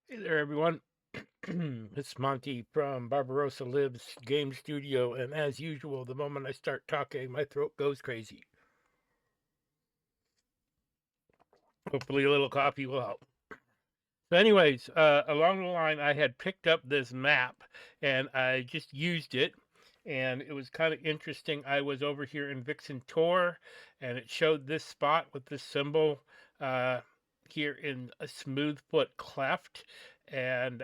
Hey there, everyone. It's Monty from Barbarossa Lives Game Studio, and as usual, the moment I start talking, my throat goes crazy. Hopefully, a little coffee will help. So, anyways, along the line, I had picked up this map and I just used it, and it was kind of interesting. I was over here in Vixen Tor, and it showed this spot with this symbol uh, here in a Smoothfoot Cleft, and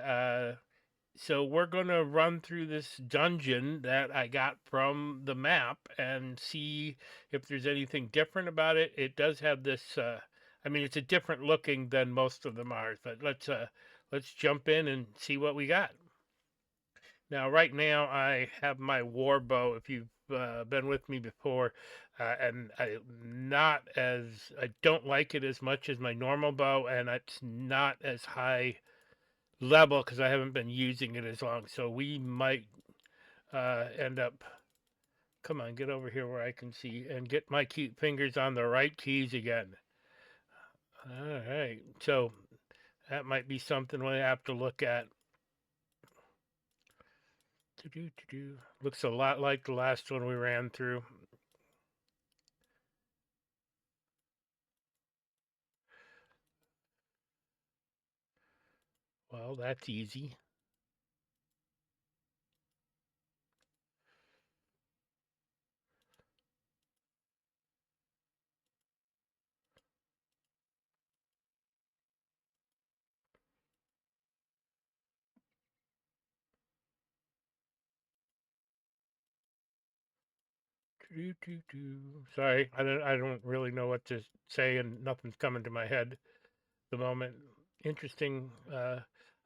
so we're going to run through this dungeon that I got from the map and see if there's anything different about it. It does have this I mean it's a different looking than most of them are, but let's jump in and see what we got. Now right now I have my war bow if you've been with me before, and I don't like it as much as my normal bow, and it's not as high level because I haven't been using it as long. So we might end up. Come on, get over here where I can see and get my cute fingers on the right keys again. All right. So that might be something we have to look at. Looks a lot like the last one we ran through. Well, that's easy. Sorry, I don't really know what to say, and nothing's coming to my head at the moment. Interesting.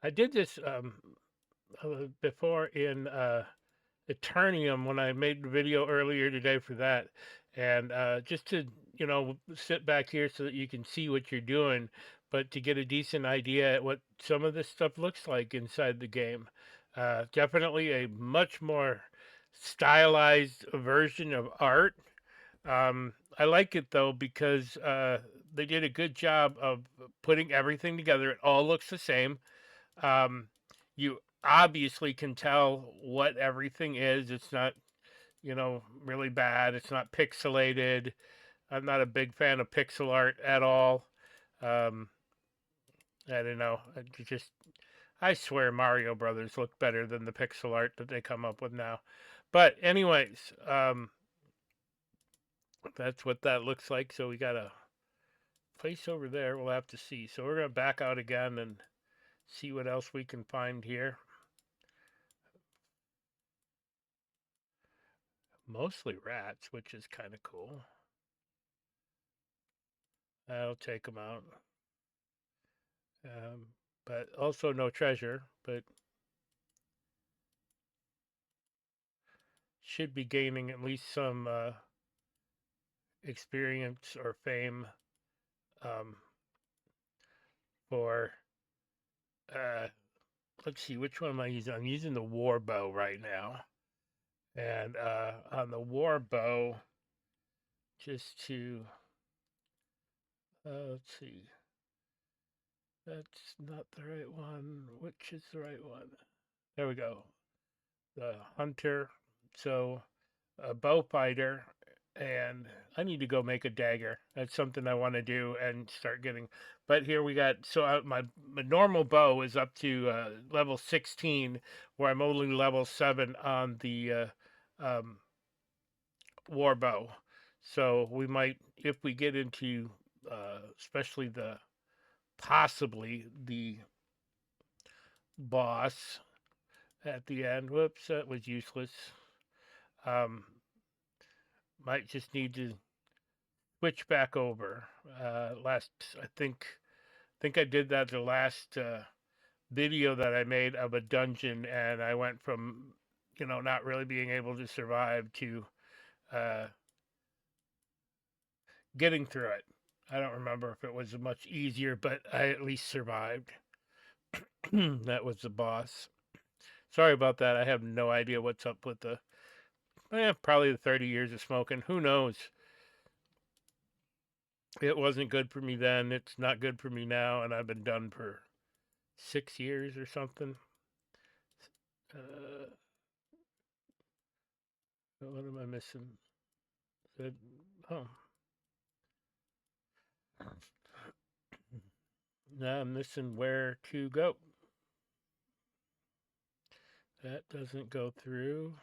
I did this before in Eternium when I made the video earlier today for that, and just to sit back here so that you can see what you're doing, but to get a decent idea at what some of this stuff looks like inside the game. Definitely a much more stylized version of art. I like it though because they did a good job of putting everything together. It all looks the same. You obviously can tell what everything is. It's not, really bad. It's not pixelated. I'm not a big fan of pixel art at all. Um, I don't know. I swear Mario Brothers look better than the pixel art that they come up with now. But anyways, that's what that looks like. So we got a place over there. We'll have to see. So we're gonna back out again and see what else we can find here. Mostly rats, which is kind of cool. I'll take them out. Um, but also no treasure, but should be gaining at least some experience or fame um, for. Uh, let's see, which one am I using? I'm using the war bow right now. And on the war bow, just to, let's see, that's not the right one. Which is the right one? There we go. The hunter. So a bow fighter, and I need to go make a dagger. That's something I want to do and start getting. But here we got so my normal bow is up to level 16, where I'm only level 7 on the um, war bow. So we might, if we get into, especially the possibly the boss at the end. Whoops, that was useless. Um, might just need to switch back over. Last, I think I did that the last video that I made of a dungeon, and I went from not really being able to survive to uh, getting through it. I don't remember if it was much easier, but I at least survived. That was the boss. Sorry about that. I have no idea what's up with the probably the 30 years of smoking. Who knows? It wasn't good for me then. It's not good for me now, and I've been done for 6 years or something. Uh, what am I missing? Oh, now I'm missing where to go. That doesn't go through.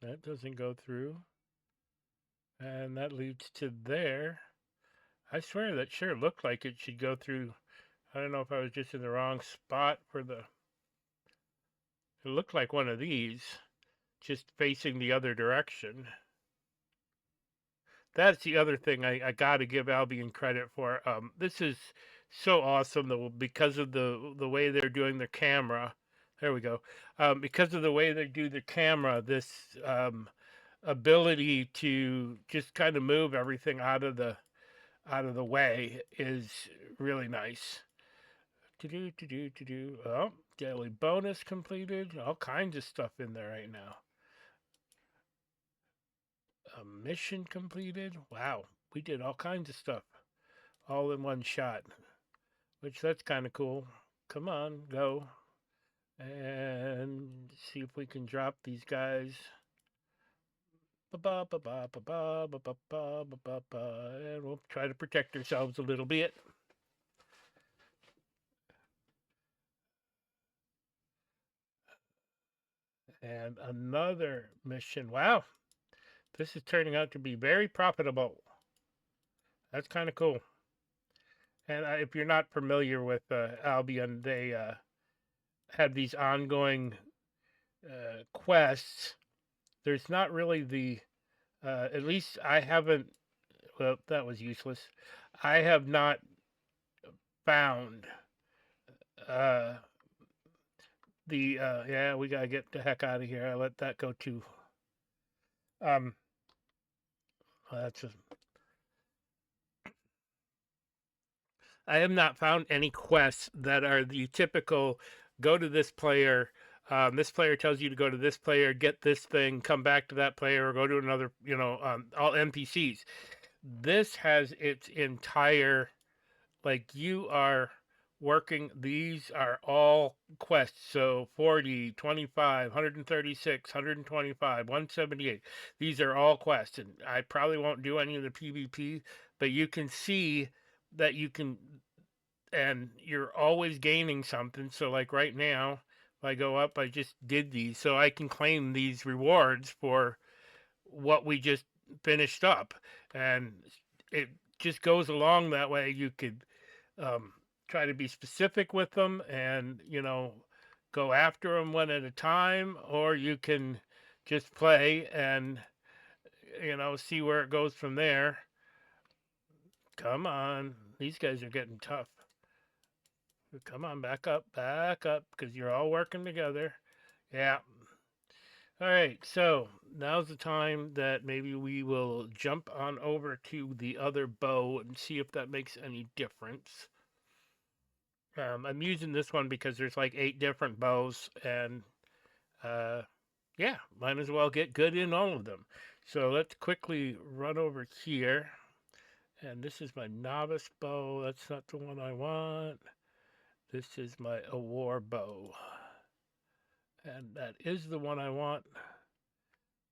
That doesn't go through. And that leads to there. I swear that sure looked like it should go through. I don't know if I was just in the wrong spot for the. It looked like one of these, just facing the other direction. That's the other thing I got to give Albion credit for. This is so awesome though, because of the way they're doing their camera. There we go. Because of the way they do the camera, this ability to just kind of move everything out of the way is really nice. To do. Oh, daily bonus completed. All kinds of stuff in there right now. A mission completed. Wow, we did all kinds of stuff all in one shot, which that's kind of cool. Come on, go and see if we can drop these guys. And we'll try to protect ourselves a little bit. And another mission. Wow, this is turning out to be very profitable. That's kind of cool. And if you're not familiar with Albion, they have these ongoing quests. There's not really the, at least I haven't, well, that was useless. I have not found uh, yeah, we got to get the heck out of here. I let that go too. Well, that's just, I have not found any quests that are the typical go to this player. This player tells you to go to this player, get this thing, come back to that player, or go to another, all NPCs. This has its entire, like, you are working, these are all quests. So 40, 25, 136, 125, 178. These are all quests. And I probably won't do any of the PvP, but you can see that you can, and you're always gaining something. So, like right now, if I go up, I just did these, so I can claim these rewards for what we just finished up, and it just goes along that way. You could um, try to be specific with them, and go after them one at a time, or you can just play and see where it goes from there. Come on, these guys are getting tough. Come on, back up, because you're all working together. Yeah. All right, so now's the time that maybe we will jump on over to the other bow and see if that makes any difference. I'm using this one because there's like 8 different bows, and yeah, might as well get good in all of them. So let's quickly run over here. And this is my novice bow. That's not the one I want. This is my war bow. And that is the one I want.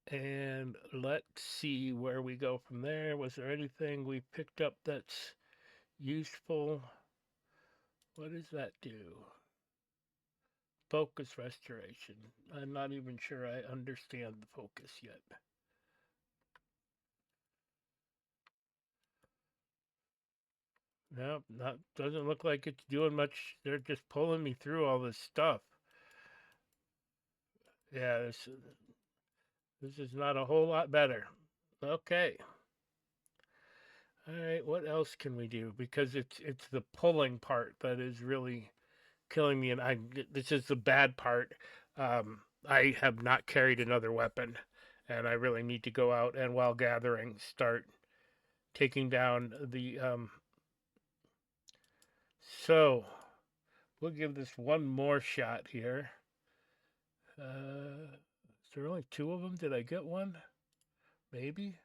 And let's see where we go from there. Was there anything we picked up that's useful? What does that do? Focus restoration. I'm not even sure I understand the focus yet. Nope, not doesn't look like it's doing much. They're just pulling me through all this stuff. Yeah, this is not a whole lot better. Okay. All right, what else can we do? Because it's the pulling part that is really killing me, and this is the bad part. I have not carried another weapon, and I really need to go out and while gathering start taking down the. So we'll give this one more shot here. Is there only 2 of them? Did I get one? Maybe.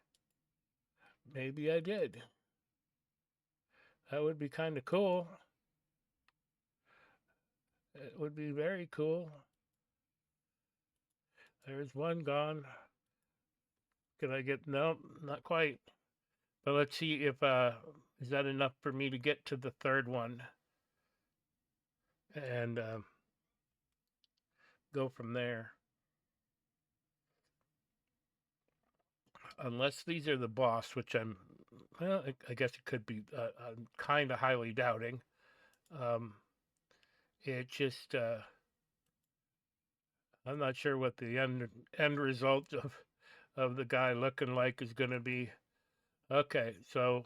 Maybe I did. That would be kind of cool. It would be very cool. There's one gone. Can I get, no, not quite. But let's see if, is that enough for me to get to the third one and go from there. Unless these are the boss, which well, I guess it could be, I'm kind of highly doubting. It just, I'm not sure what the end result of the guy looking like is going to be. Okay, so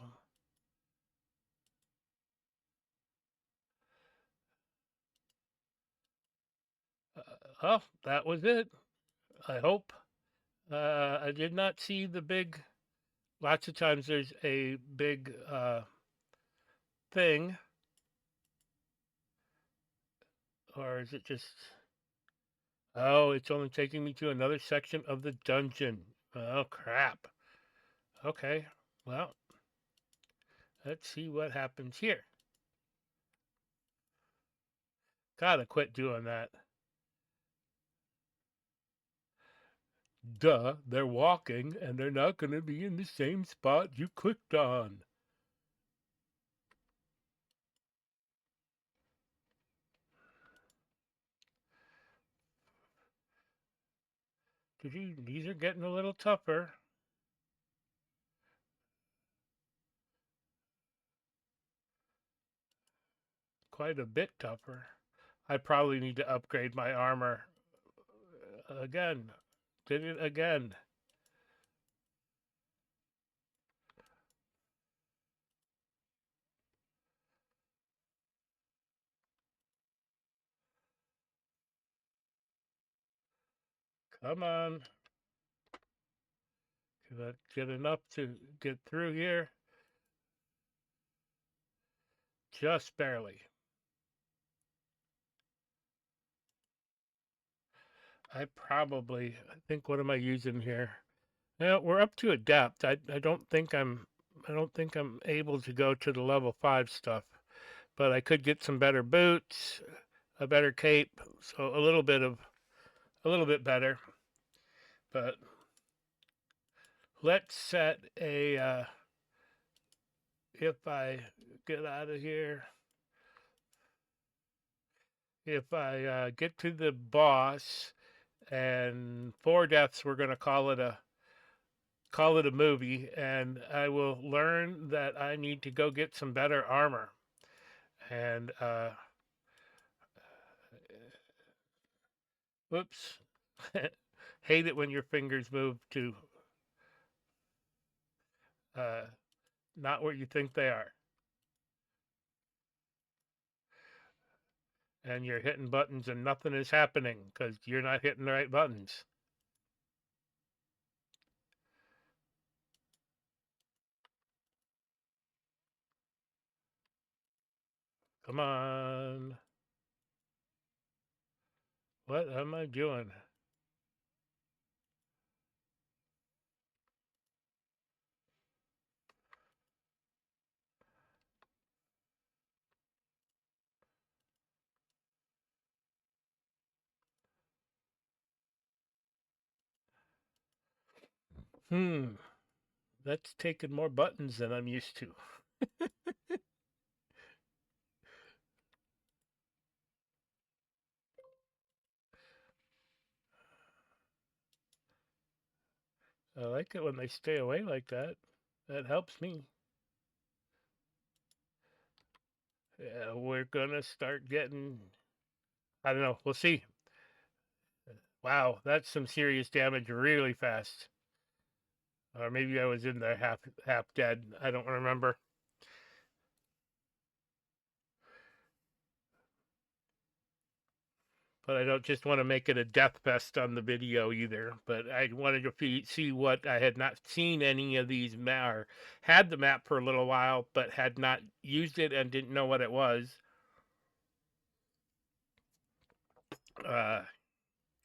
oh, that was it. I hope. I did not see the big. Lots of times there's a big thing, or is it just? Oh, it's only taking me to another section of the dungeon. Oh crap. Okay, well, let's see what happens here. Gotta quit doing that. Duh, they're walking and they're not going to be in the same spot you clicked on. These are getting a little tougher. Quite a bit tougher. I probably need to upgrade my armor. Again. Did it again. Come on. Can I get enough to get through here? Just barely. I think, what am I using here? Well, we're up to adept. I don't think I'm able to go to the level 5 stuff, but I could get some better boots, a better cape, so a little bit better. But let's set a if I get out of here, if I get to the boss and 4 deaths, we're going to call it a movie, and I will learn that I need to go get some better armor. And whoops. Hate it when your fingers move to not where you think they are. And you're hitting buttons and nothing is happening because you're not hitting the right buttons. Come on. What am I doing? That's taking more buttons than I'm used to. I like it when they stay away like that. That helps me. Yeah, we're gonna start getting. I don't know. We'll see. Wow, that's some serious damage really fast. Or maybe I was in there half dead. I don't remember. But I don't just want to make it a death fest on the video either. But I wanted to see what I had not seen any of these or had the map for a little while, but had not used it and didn't know what it was. Uh,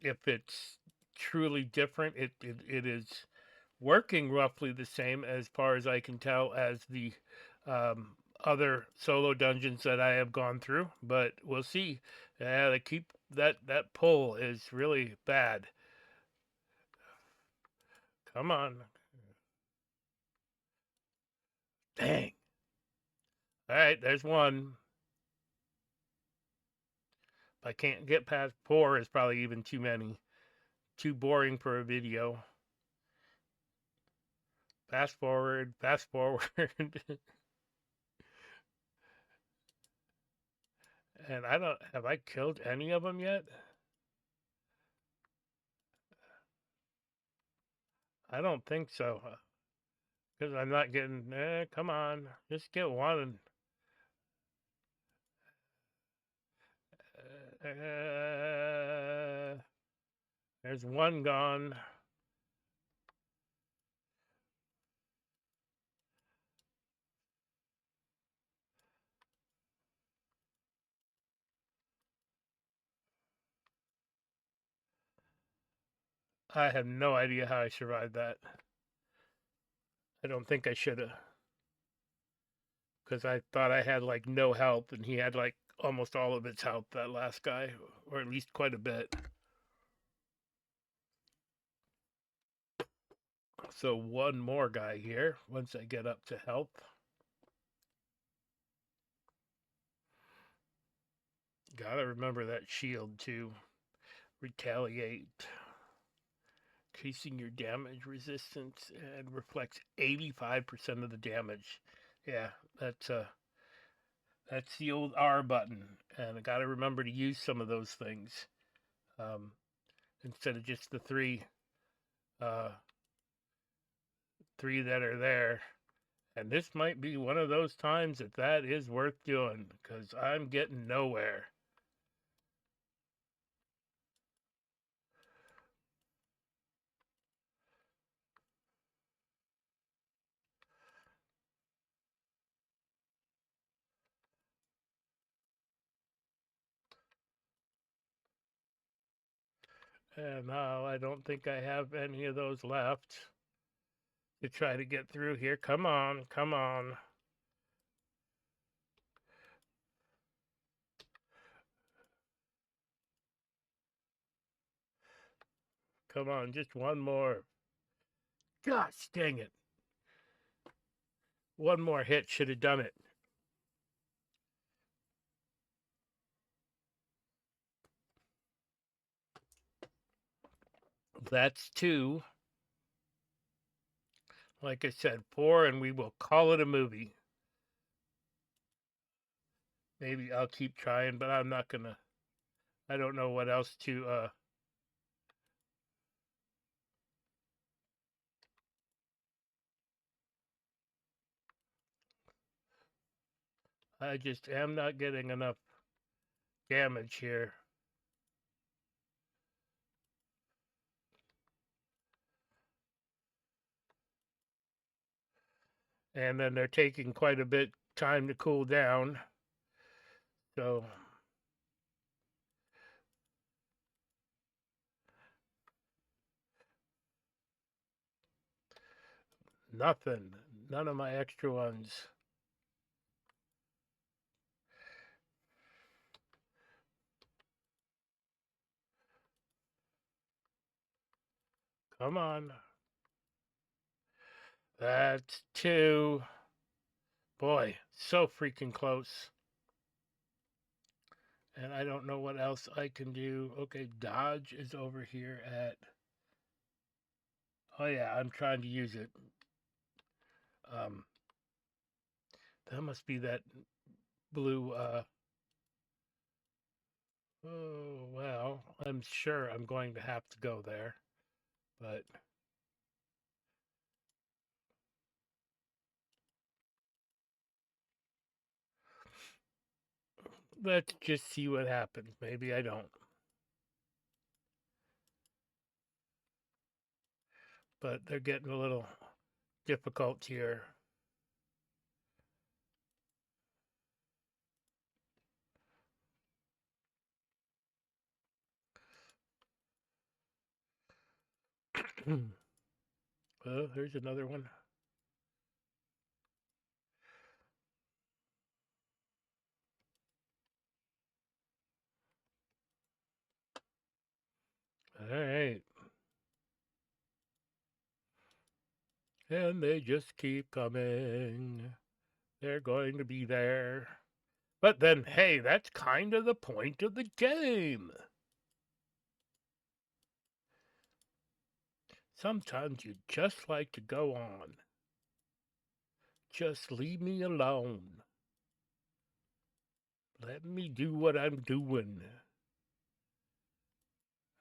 if it's truly different, it is working roughly the same as far as I can tell as the other solo dungeons that I have gone through, but we'll see. Yeah, they keep that pull is really bad. Come on. Dang. All right, there's one. I can't get past 4 is probably even too many. Too boring for a video. Fast forward, fast forward. And I don't have I killed any of them yet? I don't think so. Because I'm not getting come on. Just get one. There's one gone. I have no idea how I survived that. I don't think I should have. Because I thought I had like no health, and he had like almost all of its health, that last guy, or at least quite a bit. So one more guy here once I get up to health. Gotta remember that shield too. Retaliate. Increasing your damage resistance and reflects 85% of the damage. Yeah, that's the old R button, and I gotta remember to use some of those things um, instead of just the uh, three that are there. And this might be one of those times that is worth doing because I'm getting nowhere. And now I don't think I have any of those left to try to get through here. Come on, come on. Come on, just one more. Gosh dang it. One more hit should have done it. That's 2. Like I said, 4, and we will call it a movie. Maybe I'll keep trying, but I'm not gonna. I don't know what else to. I just am not getting enough damage here. And then they're taking quite a bit time to cool down. So nothing. None of my extra ones. Come on. That's 2. Boy, so freaking close. And I don't know what else I can do. Okay, dodge is over here at. Oh yeah, I'm trying to use it. That must be that blue. Oh well, I'm sure I'm going to have to go there, but let's just see what happens. Maybe I don't. But they're getting a little difficult here. Well, here's another one. And they just keep coming. They're going to be there. But then, hey, that's kind of the point of the game. Sometimes you just like to go on. Just leave me alone. Let me do what I'm doing.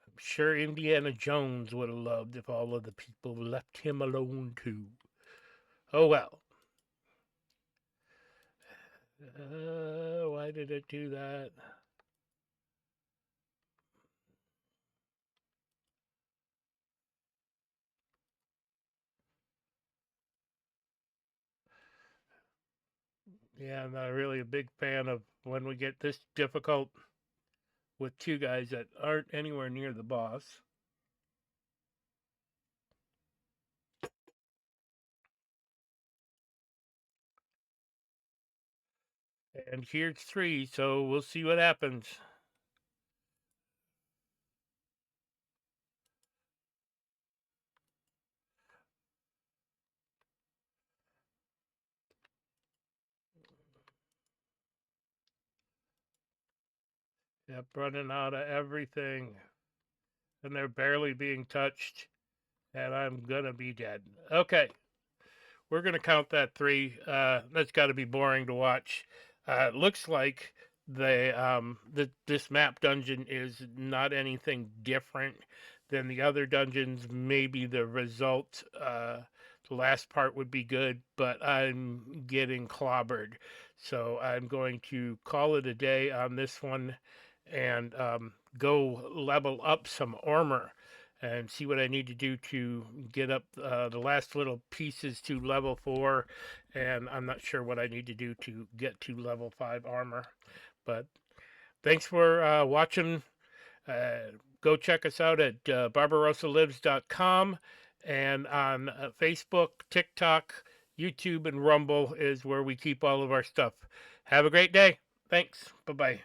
I'm sure Indiana Jones would have loved if all of the people left him alone too. Oh well. Why did it do that? Yeah, I'm not really a big fan of when we get this difficult with two guys that aren't anywhere near the boss. And here's three, so we'll see what happens. Yep, running out of everything. And they're barely being touched. And I'm gonna be dead. Okay. We're gonna count that three. That's gotta be boring to watch. Looks like this map dungeon is not anything different than the other dungeons. Maybe the result, the last part would be good, but I'm getting clobbered. So I'm going to call it a day on this one and go level up some armor and see what I need to do to get up the last little pieces to level 4. And I'm not sure what I need to do to get to level 5 armor. But thanks for watching. Uh, Go check us out at barbarosalives.com and on Facebook, TikTok, YouTube, and Rumble is where we keep all of our stuff. Have a great day. Thanks. Bye bye.